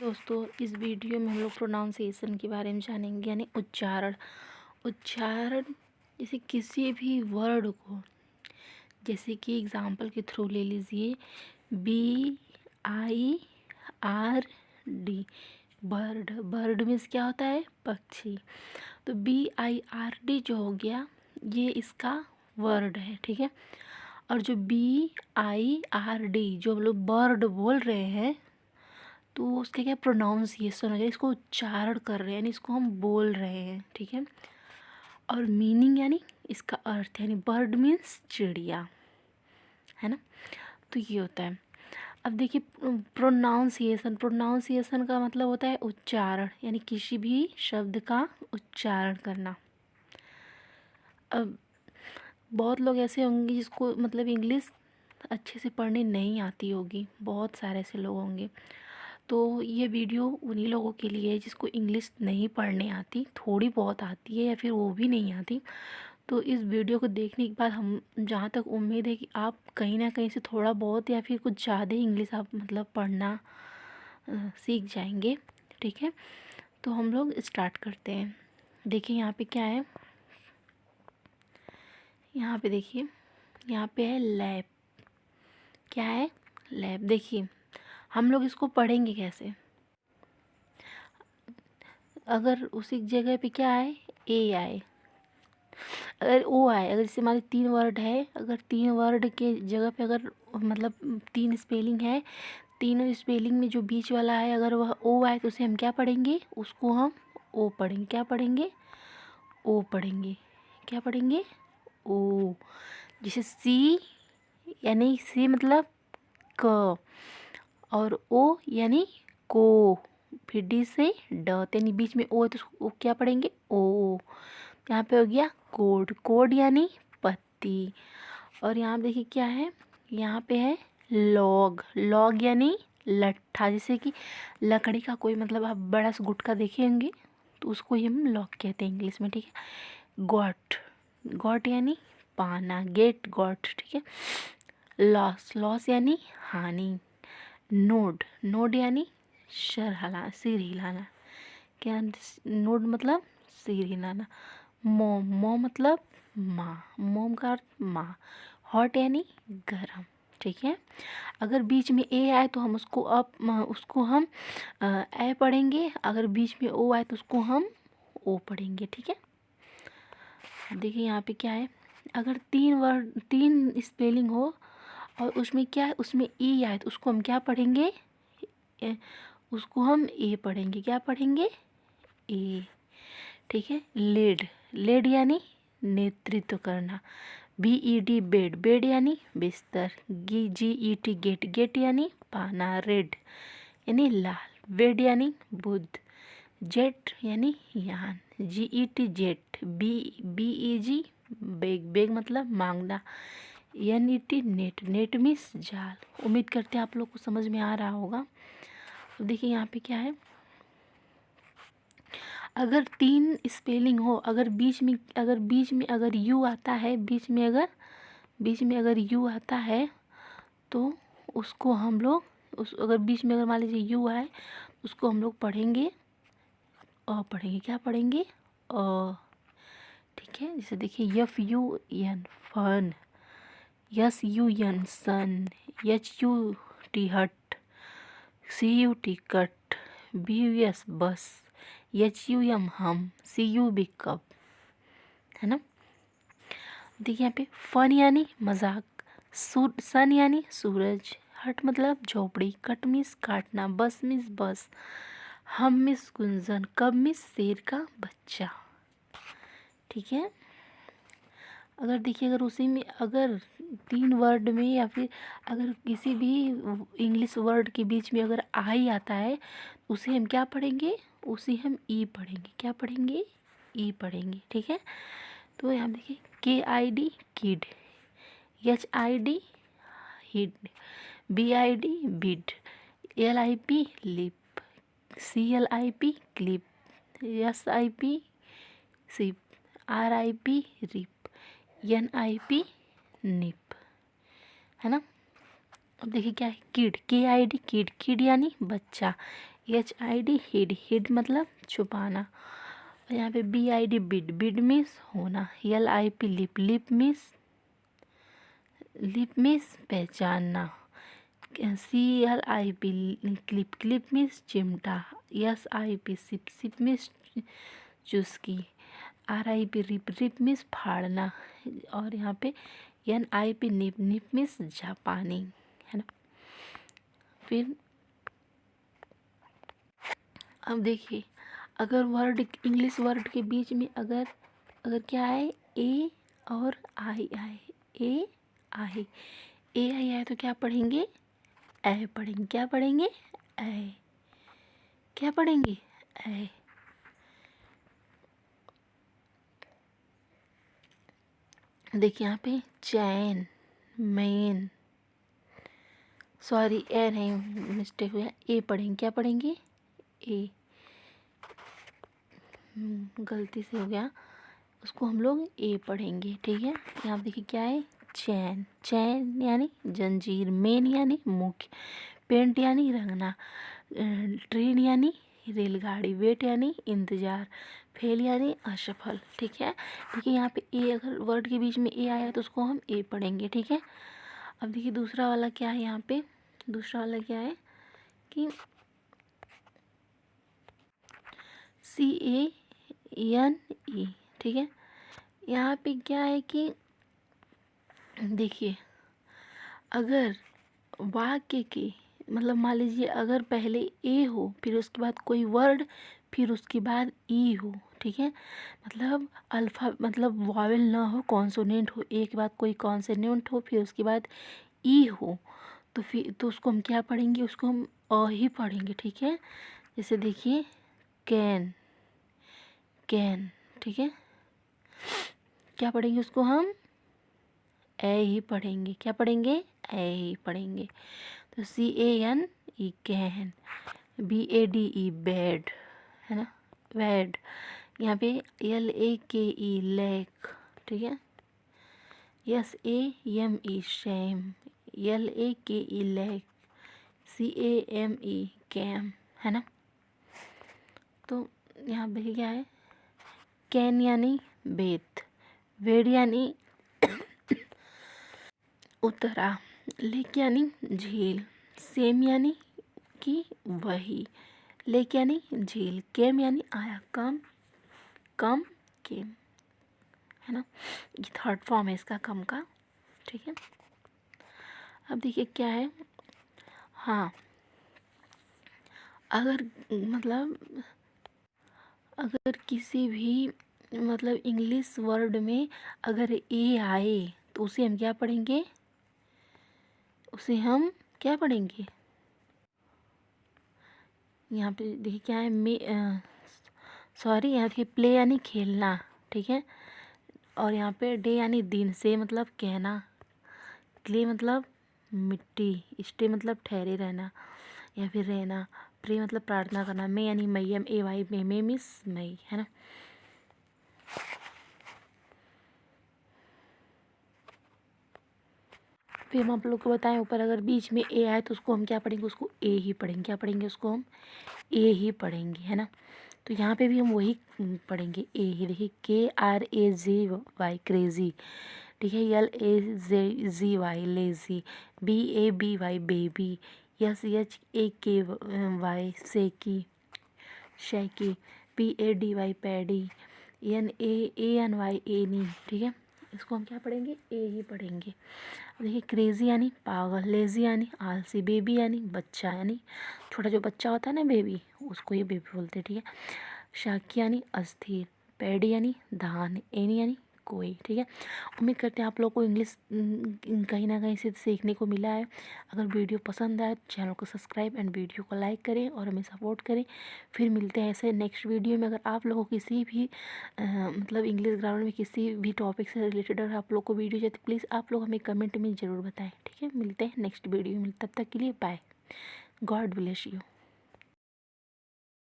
दोस्तों, इस वीडियो में हम लोग प्रोनाउंसिएशन के बारे में जानेंगे, यानी उच्चारण। उच्चारण जैसे किसी भी वर्ड को, जैसे कि एग्जांपल के थ्रू ले लीजिए, BIRD, बर्ड। बर्ड मीन्स क्या होता है? पक्षी। तो BIRD जो हो गया, ये इसका वर्ड है, ठीक है। और जो BIRD जो हम लोग बर्ड बोल रहे हैं, तो उसका क्या प्रोनाउंसिएशन हो जाए, इसको उच्चारण कर रहे हैं, यानी इसको हम बोल रहे हैं, ठीक है। और मीनिंग यानी इसका अर्थ, यानी बर्ड मीन्स चिड़िया, है ना। तो ये होता है। अब देखिए, प्रोनाउंसिएशन का मतलब होता है उच्चारण, यानी किसी भी शब्द का उच्चारण करना। अब बहुत लोग ऐसे होंगे जिसको मतलब इंग्लिश अच्छे से पढ़ने नहीं आती होगी, बहुत सारे ऐसे लोग होंगे। तो ये वीडियो उन्हीं लोगों के लिए है जिसको इंग्लिश नहीं पढ़ने आती, थोड़ी बहुत आती है या फिर वो भी नहीं आती। तो इस वीडियो को देखने के बाद हम, जहाँ तक उम्मीद है कि आप कहीं ना कहीं से थोड़ा बहुत या फिर कुछ ज़्यादा ही इंग्लिश आप मतलब पढ़ना सीख जाएंगे, ठीक है। तो हम लोग स्टार्ट करते हैं। देखिए यहाँ पे क्या है, यहाँ पे देखिए, यहाँ पे है लैब। क्या है? लैब। देखिए हम लोग इसको पढ़ेंगे कैसे। अगर उसी जगह पे क्या आए, ए आए, अगर ओ आए, अगर जैसे हमारे 3 वर्ड है, अगर 3 वर्ड के जगह पे अगर मतलब 3 स्पेलिंग है, तीनों स्पेलिंग में जो बीच वाला है अगर वह ओ आए, तो उसे हम क्या पढ़ेंगे? उसको हम ओ पढ़ेंगे। क्या पढ़ेंगे? ओ पढ़ेंगे। क्या पढ़ेंगे? ओ। जैसे सी, यानी सी मतलब क, और ओ यानी को, फिर डी से ड, यानी बीच में ओ है तो उसको क्या पढ़ेंगे? ओ। यहाँ पे हो गया कोड। कोड यानी पत्ती। और यहाँ देखिए क्या है, यहाँ पे है लॉग। लॉग यानी लट्ठा। जैसे कि लकड़ी का कोई मतलब आप बड़ा सा गुटका देखे होंगे, तो उसको ही हम लॉग कहते हैं इंग्लिश में, ठीक है। गॉट। गॉट यानी पाना। गेट गॉट, ठीक है। लॉस। लॉस यानी हानि। नोड। नोड यानी सिर हिलाना। क्या? नोड मतलब सिर हिलाना। मोम। मोम मतलब माँ। मोम का अर्थ माँ। हॉट यानी गरम, ठीक है। अगर बीच में ए आए तो हम उसको हम ए पढ़ेंगे। अगर बीच में ओ आए तो उसको हम ओ पढ़ेंगे, ठीक है। देखिए यहाँ पे क्या है, अगर 3 स्पेलिंग हो और उसमें क्या है, उसमें ई आए तो उसको हम क्या पढ़ेंगे? उसको हम ए पढ़ेंगे। क्या पढ़ेंगे? ए, ठीक है। लेड। लेड यानी नेतृत्व करना। BED bed. बेड यानी बिस्तर। GET gate. गेट यानी पाना। रेड यानी लाल। वेड यानी बुध। जेट यानी यान। GET jet. BEG beg. Beg मतलब मांगना। NET net. नेट मीन्स जाल। उम्मीद करते हैं आप लोग को समझ में आ रहा होगा। अब देखिए यहाँ पे क्या है, अगर 3 स्पेलिंग हो, अगर बीच में अगर यू आता है, बीच में अगर यू आता है, तो उसको हम लोग अगर बीच में अगर मान लीजिए यू आए, उसको हम लोग पढ़ेंगे पढ़ेंगे। क्या पढ़ेंगे? ठीक है। जैसे देखिए, FUN फन। SUN सन। HUT हट। CUT cut. BUS बस। HUM हम। CUB कप, है ना। देखिए यहाँ पे फन यानी मजाक। सन यानी सूरज। हट मतलब झोपड़ी। कट मिस काटना। बस मिस बस। हम मिस गुंजन। कब मिस शेर का बच्चा, ठीक है। अगर देखिए, अगर उसी में अगर 3 वर्ड में या फिर अगर किसी भी इंग्लिश वर्ड के बीच में अगर आई आता है, उसे हम क्या पढ़ेंगे? उसे हम ई पढ़ेंगे। क्या पढ़ेंगे? ई पढ़ेंगे, ठीक है। तो यहाँ देखिए, KID kid. HID hid. BID bid. LIP lip. CLIP clip. SIP sip. RIP rip. NIP nip, है ना। अब देखिए क्या है, किड। KID kid. किड यानी बच्चा। HID हिड, हिड मतलब छुपाना। और यहाँ पे BID बिड, बिड मीन्स होना। LIP lip, lip means, lip means पहचानना। CLIP क्लिप, क्लिप मीन्स चिमटा। SIP सिप, सिप मीन्स चुस्की। RIP रिप, रिप मीन्स फाड़ना। और यहाँ पे NIP निप, निप मीन्स जापानी, है ना। फिर अब देखिए, अगर वर्ड इंग्लिश वर्ड के बीच में अगर अगर क्या आए, ए और आई आए, ए आई, ए आई आए तो क्या पढ़ेंगे, ए पढ़ेंगे। क्या पढ़ेंगे, ए। क्या पढ़ेंगे, ए। देखिए यहाँ पे चैन, मैन, सॉरी ए नहीं, मिस्टेक हुआ, ए पढ़ेंगे। क्या पढ़ेंगे, ए, गलती से हो गया, उसको हम लोग ए पढ़ेंगे, ठीक है। यहाँ पे देखिए क्या है, चैन, चैन यानी जंजीर, मेन यानी मुख्य, पेंट यानी रंगना, ट्रेन यानी रेलगाड़ी, वेट यानी इंतज़ार, फेल यानी असफल, ठीक है। ठीक है, यहाँ पे ए अगर वर्ड के बीच में ए आया तो उसको हम ए पढ़ेंगे, ठीक है। अब देखिए दूसरा वाला क्या है, यहाँ पे दूसरा वाला क्या है कि CANE, ठीक है। यहाँ पे क्या है कि देखिए, अगर वाक्य के मतलब मान लीजिए अगर पहले ए हो, फिर उसके बाद कोई वर्ड, फिर उसके बाद ई हो, ठीक है। मतलब अल्फा मतलब वॉवेल ना हो, कॉन्सोनेंट हो, ए के बाद कोई कॉन्सोनेंट हो, फिर उसके बाद ई हो, तो फिर तो उसको हम क्या पढ़ेंगे, उसको हम अ ही पढ़ेंगे, ठीक है। जैसे देखिए कैन, कैन, ठीक है। क्या पढ़ेंगे उसको हम, ए ही पढ़ेंगे। क्या पढ़ेंगे, ए ही पढ़ेंगे। तो CANE कैन, BADE बेड, है ना, बेड। यहाँ पे LAKE लेक, ठीक है। SAME same, LAKE lake, CAME came, है ना। तो यहाँ पे क्या है, कैन यानी बेत, वेड यानी उतरा, लेक यानी झील, सेम यानी कि वही, लेक यानी झील, केम यानी आया, कम, कम केम, है ना। ये थर्ड फॉर्म है इसका, कम का, ठीक है। अब देखिए क्या है, हाँ, अगर मतलब अगर किसी भी मतलब इंग्लिश वर्ड में अगर ए आए तो उसे हम क्या पढ़ेंगे, उसे हम क्या पढ़ेंगे। यहाँ पे देखिए क्या है, सॉरी, यहाँ देखिए प्ले यानी खेलना, ठीक है। और यहाँ पे डे यानी दिन, से मतलब कहना, क्ले मतलब मिट्टी, स्टे मतलब ठहरे रहना या फिर रहना, प्रे मतलब प्रार्थना करना, मे यानी मैयम, AY मे मिस मई, है ना। फिर हम आप लोग को बताएं, ऊपर अगर बीच में ए आए तो उसको हम क्या पढ़ेंगे, उसको ए ही पढ़ेंगे। क्या पढ़ेंगे, उसको हम ए ही पढ़ेंगे, है ना। तो यहाँ पे भी हम वही पढ़ेंगे, ए ही। देखिए KRAZY क्रेज़ी, ठीक है। LAZY lazy, BABY baby, SHAKY shaky, shaky, PADY paddy, NAANY एनी, ठीक है। इसको हम क्या पढ़ेंगे, ए ही पढ़ेंगे। देखिए क्रेज़ी यानी पागल, लेज़ी यानी आलसी, बेबी यानी बच्चा, यानी छोटा जो बच्चा होता है ना बेबी, उसको ये बेबी बोलते हैं, ठीक है। शाकी यानी अस्थिर, पैडी यानी धान, एनी यानी कोई, ठीक है। उम्मीद करते हैं आप लोग को इंग्लिश कहीं ना कहीं से सीखने को मिला है। अगर वीडियो पसंद आए तो चैनल को सब्सक्राइब एंड वीडियो को लाइक करें और हमें सपोर्ट करें। फिर मिलते हैं ऐसे नेक्स्ट वीडियो में। अगर आप लोगों को किसी भी मतलब इंग्लिश ग्रामर में किसी भी टॉपिक से रिलेटेड अगर आप लोग को वीडियो चाहिए तो प्लीज़ आप लोग हमें कमेंट में ज़रूर बताएं, ठीक है। मिलते हैं नेक्स्ट वीडियो में, तब तक के लिए बाय, गॉड ब्लेस यू।